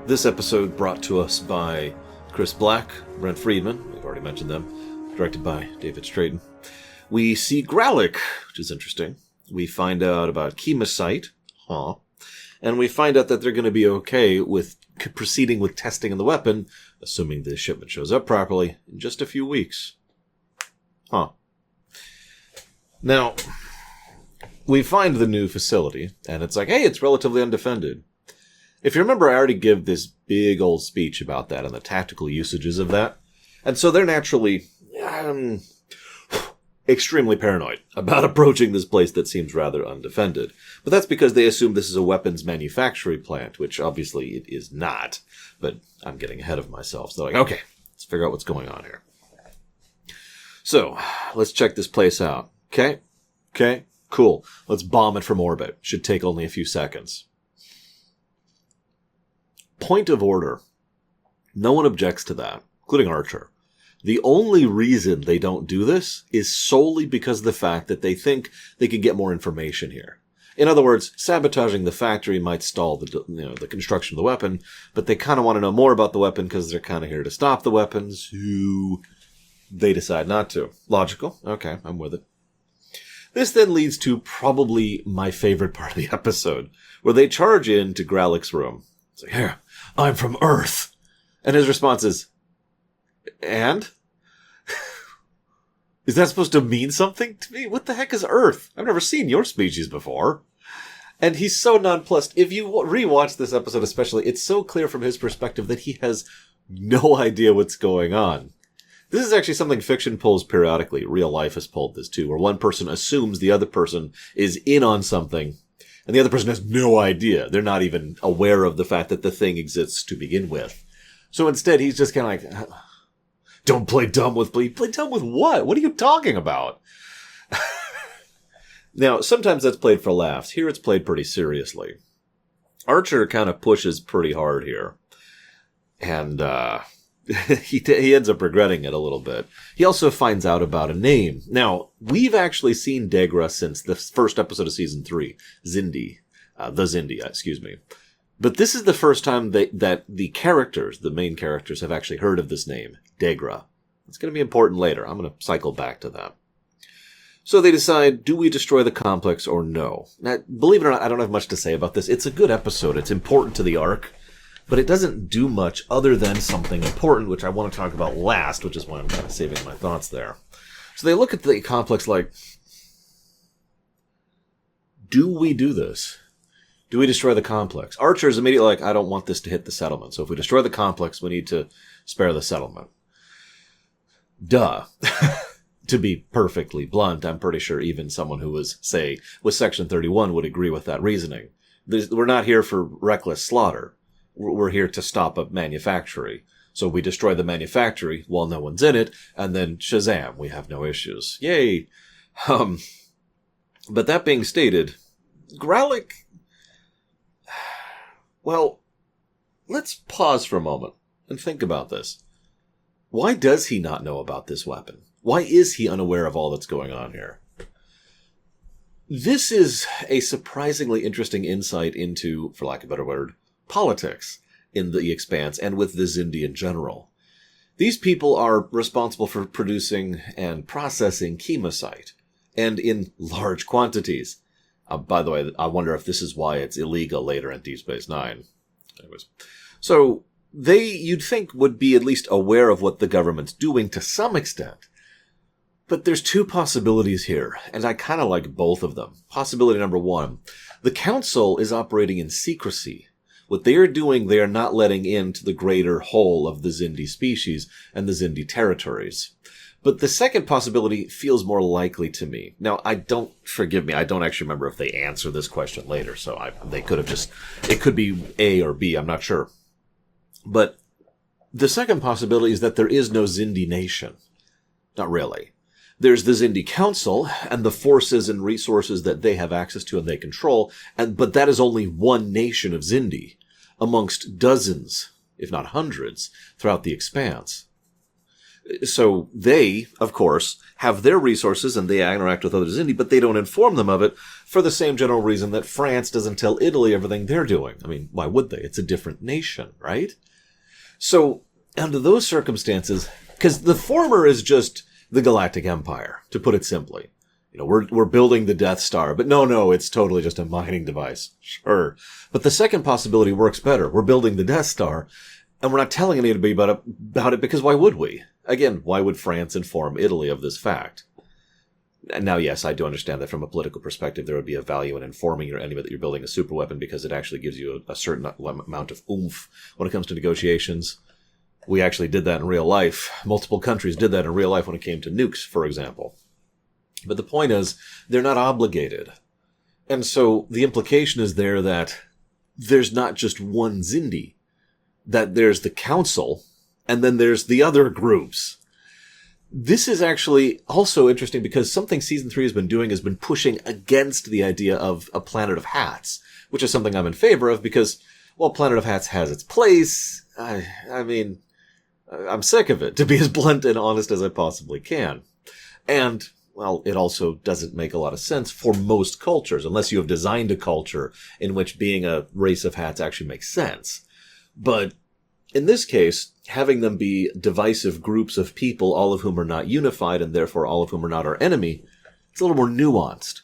This episode brought to us by Chris Black, Brent Friedman, we've already mentioned them, directed by David Straton. We see Gralic, which is interesting. We find out about Chemosite, and we find out that they're going to be okay with proceeding with testing of the weapon, assuming the shipment shows up properly, in just a few weeks. Now, we find the new facility, and it's like, hey, it's relatively undefended. If you remember, I already give this big old speech about that and the tactical usages of that. And so they're naturally extremely paranoid about approaching this place that seems rather undefended. But that's because they assume this is a weapons manufacturing plant, which obviously it is not. But I'm getting ahead of myself. So they're like, okay, let's figure out what's going on here. So, let's check this place out. Okay, cool. Let's bomb it from orbit. Should take only a few seconds. Point of order. No one objects to that, including Archer. The only reason they don't do this is solely because of the fact that they think they could get more information here. In other words, sabotaging the factory might stall the construction of the weapon, but they kind of want to know more about the weapon because they're kind of here to stop the weapons, who they decide not to. Logical. Okay, I'm with it. This then leads to probably my favorite part of the episode, where they charge into Gralik's room. It's like, here, I'm from Earth. And his response is, and? Is that supposed to mean something to me? What the heck is Earth? I've never seen your species before. And he's so nonplussed. If you rewatch this episode especially, it's so clear from his perspective that he has no idea what's going on. This is actually something fiction pulls periodically. Real life has pulled this too, where one person assumes the other person is in on something, and the other person has no idea. They're not even aware of the fact that the thing exists to begin with. So instead, he's just kind of like, don't play dumb with me. Play dumb with what? What are you talking about? Now, sometimes that's played for laughs. Here it's played pretty seriously. Archer kind of pushes pretty hard here. And he ends up regretting it a little bit. He also finds out about a name. Now, we've actually seen Degra since the first episode of Season 3. Xindi. The Xindi, excuse me. But this is the first time that the characters, the main characters, have actually heard of this name, Degra. It's going to be important later. I'm going to cycle back to that. So they decide, do we destroy the complex or no? Now, believe it or not, I don't have much to say about this. It's a good episode. It's important to the arc. But it doesn't do much other than something important, which I want to talk about last, which is why I'm kind of saving my thoughts there. So they look at the complex like, do we do this? Do we destroy the complex? Archer's immediately like, I don't want this to hit the settlement. So if we destroy the complex, we need to spare the settlement. Duh. To be perfectly blunt, I'm pretty sure even someone who was, say, with Section 31 would agree with that reasoning. We're not here for reckless slaughter. We're here to stop a manufactory. So we destroy the manufactory while no one's in it, and then shazam, we have no issues. Yay! But that being stated, Gralic... Well, let's pause for a moment and think about this. Why does he not know about this weapon? Why is he unaware of all that's going on here? This is a surprisingly interesting insight into, for lack of a better word, politics in the Expanse and with the Xindi in general. These people are responsible for producing and processing chemosite, and in large quantities. By the way, I wonder if this is why it's illegal later in Deep Space Nine. Anyways, so they, you'd think, would be at least aware of what the government's doing to some extent. But there's two possibilities here, and I kind of like both of them. Possibility number one, the Council is operating in secrecy. What they are doing, they are not letting into the greater whole of the Xindi species and the Xindi territories. But the second possibility feels more likely to me. Now, forgive me, I don't actually remember if they answer this question later, so they could have just, it could be A or B, I'm not sure. But the second possibility is that there is no Xindi nation. Not really. There's the Xindi Council and the forces and resources that they have access to and they control, but that is only one nation of Xindi amongst dozens, if not hundreds, throughout the Expanse. So they, of course, have their resources and they interact with others in Italy, but they don't inform them of it for the same general reason that France doesn't tell Italy everything they're doing. I mean, why would they? It's a different nation, right? So, under those circumstances, because the former is just the Galactic Empire, to put it simply. You know, we're building the Death Star, but no, it's totally just a mining device. Sure. But the second possibility works better. We're building the Death Star, and we're not telling anybody about it because why would we? Again, why would France inform Italy of this fact? Now, yes, I do understand that from a political perspective, there would be a value in informing your enemy that you're building a superweapon because it actually gives you a certain amount of oomph when it comes to negotiations. We actually did that in real life. Multiple countries did that in real life when it came to nukes, for example. But the point is, they're not obligated. And so the implication is there that there's not just one Xindi, that there's the council, and then there's the other groups. This is actually also interesting because something Season 3 has been pushing against the idea of a Planet of Hats, which is something I'm in favor of because, well, Planet of Hats has its place. I mean, I'm sick of it, to be as blunt and honest as I possibly can. And, well, it also doesn't make a lot of sense for most cultures, unless you have designed a culture in which being a race of hats actually makes sense. But in this case, having them be divisive groups of people, all of whom are not unified, and therefore all of whom are not our enemy, it's a little more nuanced.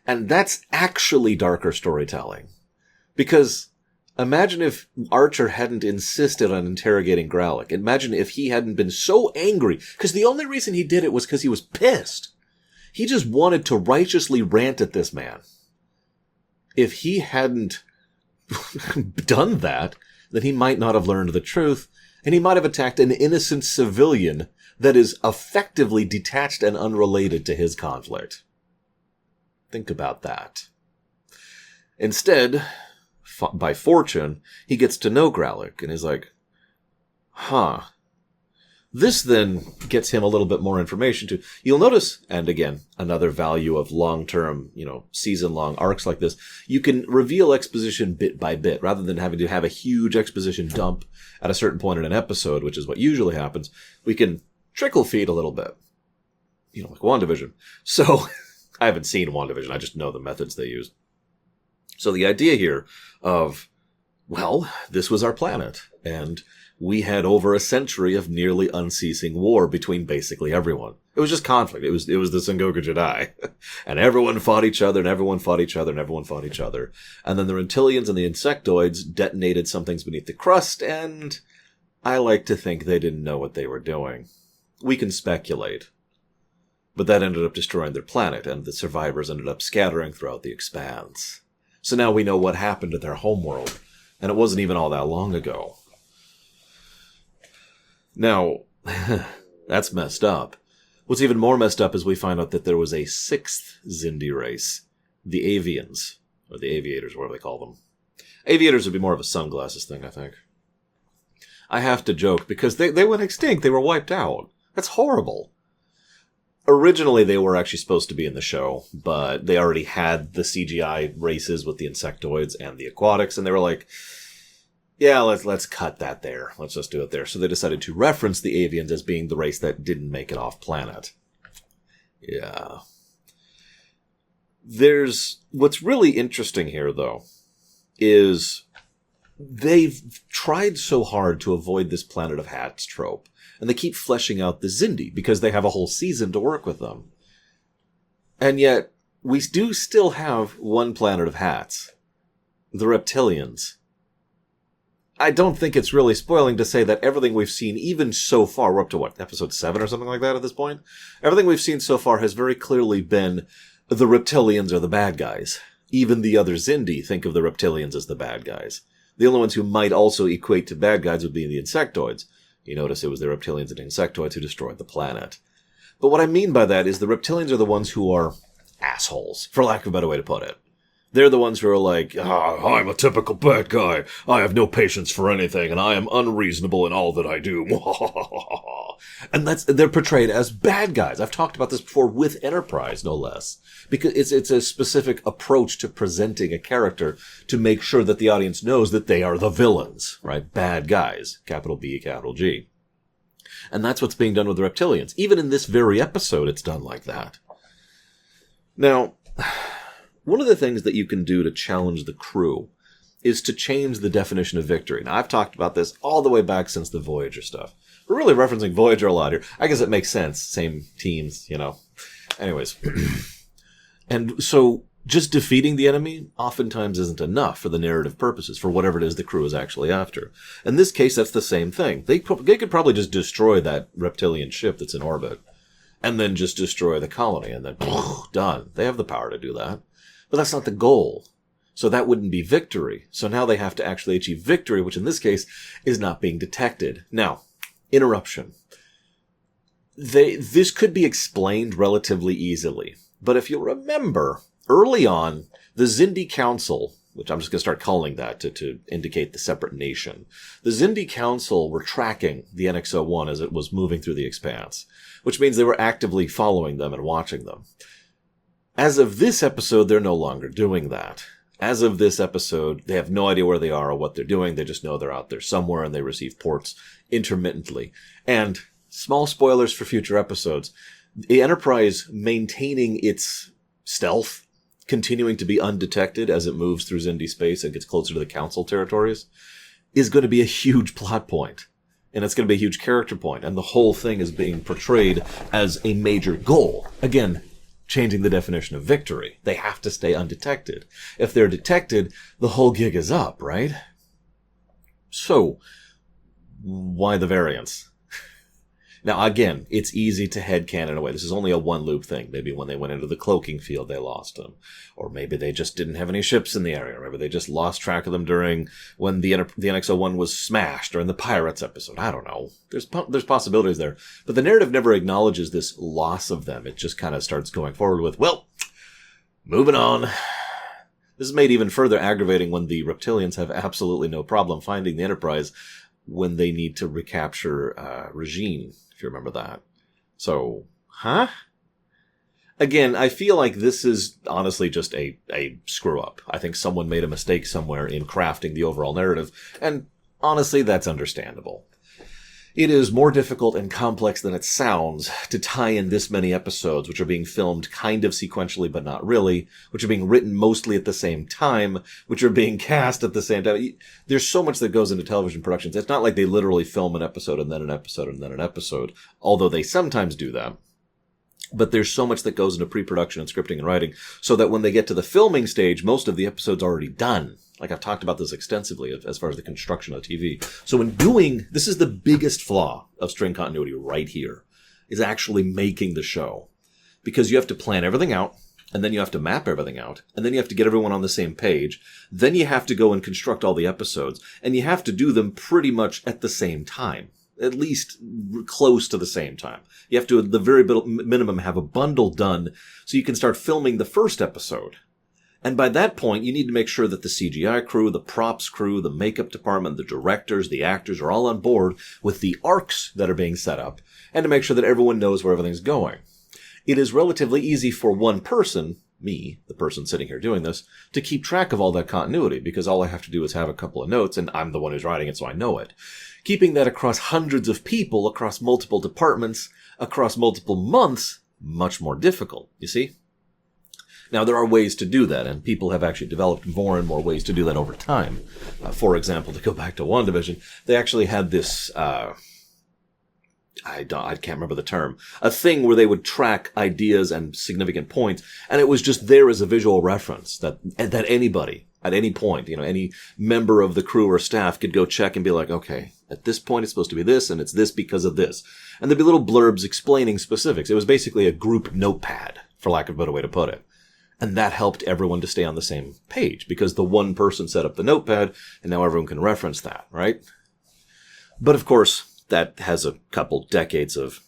And that's actually darker storytelling. Because imagine if Archer hadn't insisted on interrogating Growlick. Imagine if he hadn't been so angry, because the only reason he did it was because he was pissed. He just wanted to righteously rant at this man. If he hadn't done that, then he might not have learned the truth, and he might have attacked an innocent civilian that is effectively detached and unrelated to his conflict. Think about that. Instead, by fortune, he gets to know Growlick, and he's like, huh. This then gets him a little bit more information too. You'll notice, and again, another value of long-term, season-long arcs like this, you can reveal exposition bit by bit, rather than having to have a huge exposition dump at a certain point in an episode, which is what usually happens. We can trickle feed a little bit. Like WandaVision. So, I haven't seen WandaVision, I just know the methods they use. So the idea here of, well, this was our planet, and we had over a century of nearly unceasing war between basically everyone. It was just conflict. It was the Sengoku Jedi. And everyone fought each other, and everyone fought each other, and everyone fought each other. And then the Reptilians and the Insectoids detonated some things beneath the crust, and I like to think they didn't know what they were doing. We can speculate. But that ended up destroying their planet, and the survivors ended up scattering throughout the expanse. So now we know what happened to their homeworld, and it wasn't even all that long ago. Now, that's messed up. What's even more messed up is we find out that there was a sixth Xindi race, the Avians, or the Aviators, whatever they call them. Aviators would be more of a sunglasses thing, I think. I have to joke, because they went extinct, they were wiped out. That's horrible. Originally, they were actually supposed to be in the show, but they already had the CGI races with the insectoids and the aquatics, and they were like, yeah, let's cut that there. Let's just do it there. So they decided to reference the Avians as being the race that didn't make it off planet. Yeah. What's really interesting here, though, is they've tried so hard to avoid this Planet of Hats trope. And they keep fleshing out the Xindi because they have a whole season to work with them. And yet, we do still have one Planet of Hats. The Reptilians. I don't think it's really spoiling to say that everything we've seen, even so far, we're up to what, episode 7 or something like that at this point? Everything we've seen so far has very clearly been the Reptilians are the bad guys. Even the other Xindi think of the Reptilians as the bad guys. The only ones who might also equate to bad guys would be the Insectoids. You notice it was the Reptilians and Insectoids who destroyed the planet. But what I mean by that is the Reptilians are the ones who are assholes, for lack of a better way to put it. They're the ones who are like, I'm a typical bad guy. I have no patience for anything, and I am unreasonable in all that I do. And they're portrayed as bad guys. I've talked about this before with Enterprise, no less. Because it's a specific approach to presenting a character to make sure that the audience knows that they are the villains, right? Bad guys. Capital B, capital G. And that's what's being done with the reptilians. Even in this very episode, it's done like that. Now, one of the things that you can do to challenge the crew is to change the definition of victory. Now, I've talked about this all the way back since the Voyager stuff. We're really referencing Voyager a lot here. I guess it makes sense. Same teams, Anyways. And so just defeating the enemy oftentimes isn't enough for the narrative purposes, for whatever it is the crew is actually after. In this case, that's the same thing. They could probably just destroy that reptilian ship that's in orbit, and then just destroy the colony, and then done. They have the power to do that. But that's not the goal. So that wouldn't be victory. So now they have to actually achieve victory, which in this case is not being detected. Now, interruption. This could be explained relatively easily. But if you'll remember, early on, the Xindi Council, which I'm just going to start calling that to indicate the separate nation, the Xindi Council were tracking the NX-01 as it was moving through the expanse, which means they were actively following them and watching them. As of this episode, they're no longer doing that. As of this episode, they have no idea where they are or what they're doing. They just know they're out there somewhere, and they receive ports intermittently. And small spoilers for future episodes, the Enterprise maintaining its stealth, continuing to be undetected as it moves through Xindi space and gets closer to the Council territories, is going to be a huge plot point. And it's going to be a huge character point. And the whole thing is being portrayed as a major goal. Again, changing the definition of victory. They have to stay undetected. If they're detected, the whole gig is up, right? So, why the variance? Now, again, it's easy to headcanon away. This is only a one-loop thing. Maybe when they went into the cloaking field, they lost them. Or maybe they just didn't have any ships in the area. Or maybe they just lost track of them during when the NX-01 was smashed, or in the Pirates episode. I don't know. There's possibilities there. But the narrative never acknowledges this loss of them. It just kind of starts going forward with, well, moving on. This is made even further aggravating when the reptilians have absolutely no problem finding the Enterprise when they need to recapture Regine, if you remember that. So, Again, I feel like this is honestly just a screw-up. I think someone made a mistake somewhere in crafting the overall narrative, and honestly, that's understandable. It is more difficult and complex than it sounds to tie in this many episodes, which are being filmed kind of sequentially, but not really, which are being written mostly at the same time, which are being cast at the same time. There's so much that goes into television productions. It's not like they literally film an episode and then an episode and then an episode, although they sometimes do that. But there's so much that goes into pre-production and scripting and writing, so that when they get to the filming stage, most of the episode's already done. Like, I've talked about this extensively as far as the construction of TV. So this is the biggest flaw of string continuity right here, is actually making the show. Because you have to plan everything out, and then you have to map everything out, and then you have to get everyone on the same page, then you have to go and construct all the episodes, and you have to do them pretty much at the same time. At least close to the same time. You have to, at the very minimum, have a bundle done so you can start filming the first episode. And by that point, you need to make sure that the CGI crew, the props crew, the makeup department, the directors, the actors are all on board with the arcs that are being set up, and to make sure that everyone knows where everything's going. It is relatively easy for one person, me, the person sitting here doing this, to keep track of all that continuity, because all I have to do is have a couple of notes, and I'm the one who's writing it, so I know it. Keeping that across hundreds of people, across multiple departments, across multiple months, much more difficult, you see? Now, there are ways to do that, and people have actually developed more and more ways to do that over time. For example, to go back to WandaVision, they actually had this, I can't remember the term, a thing where they would track ideas and significant points, and it was just there as a visual reference that anybody, at any point, any member of the crew or staff could go check and be like, okay, at this point it's supposed to be this, and it's this because of this. And there'd be little blurbs explaining specifics. It was basically a group notepad, for lack of a better way to put it. And that helped everyone to stay on the same page, because the one person set up the notepad, and now everyone can reference that, right? But of course, that has a couple decades of,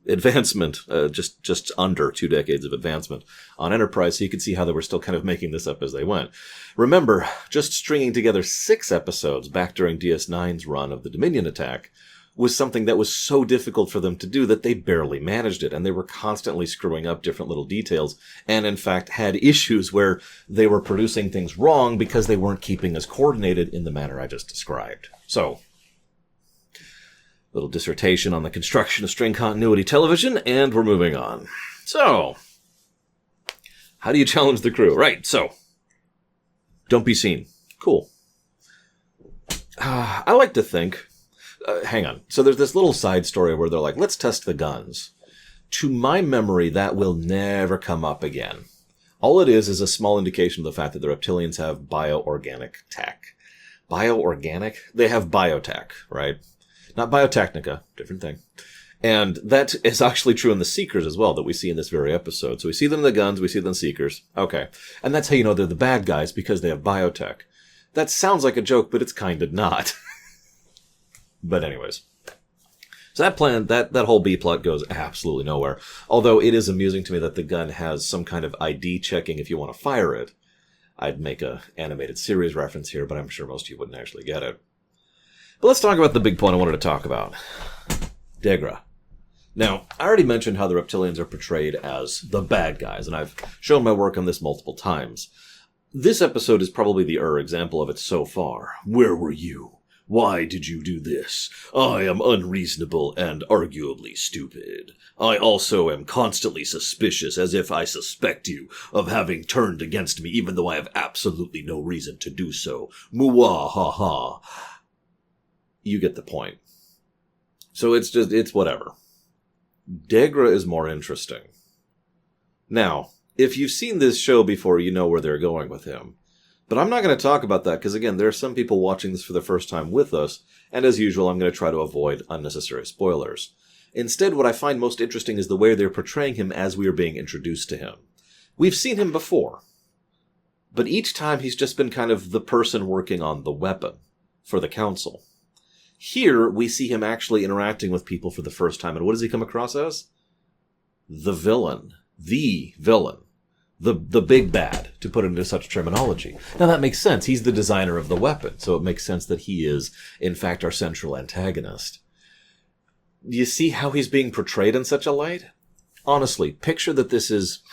advancement, just under 2 decades of advancement on Enterprise, so you could see how they were still kind of making this up as they went. Remember, just stringing together 6 episodes back during DS9's run of the Dominion attack was something that was so difficult for them to do that they barely managed it, and they were constantly screwing up different little details, and in fact had issues where they were producing things wrong because they weren't keeping as coordinated in the manner I just described. So, Little dissertation on the construction of string continuity television, and we're moving on. So, how do you challenge the crew? Right, so, don't be seen. Cool. I like to think... hang on. So there's this little side story where they're like, let's test the guns. To my memory, that will never come up again. All it is a small indication of the fact that the reptilians have bioorganic tech. Bioorganic? They have biotech, right? Not biotechnica, different thing. And that is actually true in the Seekers as well, that we see in this very episode. So we see them in the guns, we see them in Seekers. Okay. And that's how you know they're the bad guys, because they have biotech. That sounds like a joke, but it's kind of not. But anyways. So that plan, that whole B-plot goes absolutely nowhere. Although it is amusing to me that the gun has some kind of ID checking if you want to fire it. I'd make a animated series reference here, but I'm sure most of you wouldn't actually get it. But let's talk about the big point I wanted to talk about. Degra. Now, I already mentioned how the reptilians are portrayed as the bad guys, and I've shown my work on this multiple times. This episode is probably the example of it so far. Where were you? Why did you do this? I am unreasonable and arguably stupid. I also am constantly suspicious, as if I suspect you of having turned against me, even though I have absolutely no reason to do so. Muah-ha-ha. You get the point. So it's whatever. Degra is more interesting. Now, if you've seen this show before, you know where they're going with him. But I'm not going to talk about that because, again, there are some people watching this for the first time with us, and as usual, I'm going to try to avoid unnecessary spoilers. Instead, what I find most interesting is the way they're portraying him as we are being introduced to him. We've seen him before, but each time he's just been kind of the person working on the weapon for the Council. Here, we see him actually interacting with people for the first time, and what does he come across as? The villain. The villain. The big bad, to put it into such terminology. Now that makes sense. He's the designer of the weapon, so it makes sense that he is, in fact, our central antagonist. Do you see how he's being portrayed in such a light? Honestly, picture that this is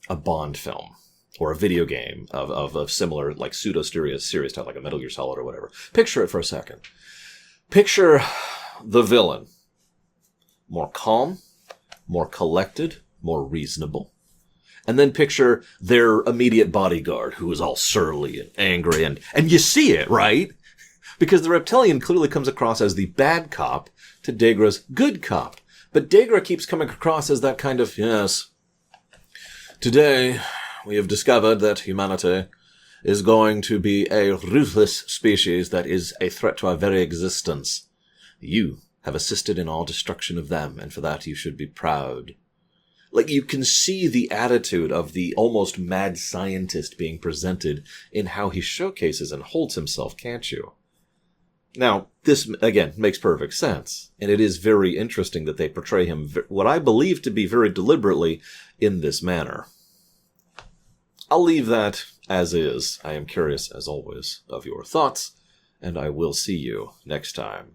a Bond film, or a video game of similar, like, pseudo-serious type, like a Metal Gear Solid or whatever. Picture it for a second. Picture the villain. More calm, more collected, more reasonable. And then picture their immediate bodyguard, who is all surly and angry, and you see it, right? Because the reptilian clearly comes across as the bad cop to Degra's good cop. But Degra keeps coming across as that kind of, yes, today we have discovered that humanity is going to be a ruthless species that is a threat to our very existence. You have assisted in our destruction of them, and for that you should be proud. Like, you can see the attitude of the almost mad scientist being presented in how he showcases and holds himself, can't you? Now, this, again, makes perfect sense, and it is very interesting that they portray him, what I believe to be very deliberately, in this manner. I'll leave that as is. I am curious, as always, of your thoughts, and I will see you next time.